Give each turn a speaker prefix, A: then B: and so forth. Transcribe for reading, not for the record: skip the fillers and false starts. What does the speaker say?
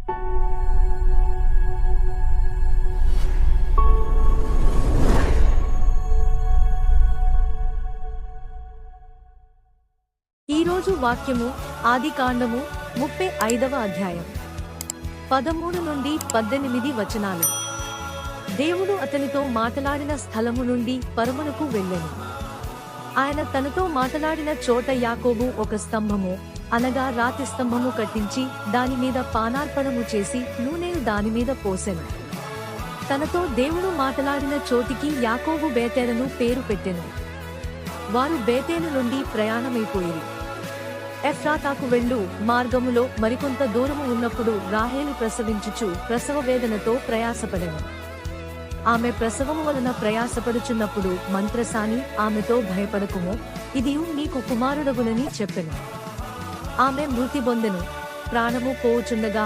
A: ఈరోజు వాక్యము ఆదికాండము 35వ అధ్యాయం 13 నుండి 18 వచనాలు. దేవుడు అతనితో మాట్లాడిన స్థలము నుండి పరమునకు వెళ్ళెను. ఆయన తనతో మాట్లాడిన చోట యాకోబు ఒక స్తంభము అనగా రాతి స్తంభము కట్టించి దానిమీద పానార్పణము చేసి నూనెను దానిమీద పోసెను. తనతో దేవుడు మాట్లాడిన చోటికి యాకోబు బేతేలను పేరు పెట్టెను. వారు బేతేలు నుండి ప్రయాణమైపోయిరి. ఎఫ్రాతాకు వెళ్ళు మార్గములో మరికొంత దూరము ఉన్నప్పుడు రాహేలు ప్రసవించుచు ప్రసవ వేదనతో ప్రయాసపడెను. ఆమె ప్రసవము వలన ప్రయాసపడుచున్నప్పుడు మంత్రసాని ఆమెతో భయపడకుము, ఇది నీకు కుమారుడగునని చెప్పెను. ఆమె మృతి పొందెను. ప్రాణము పోవుచుండగా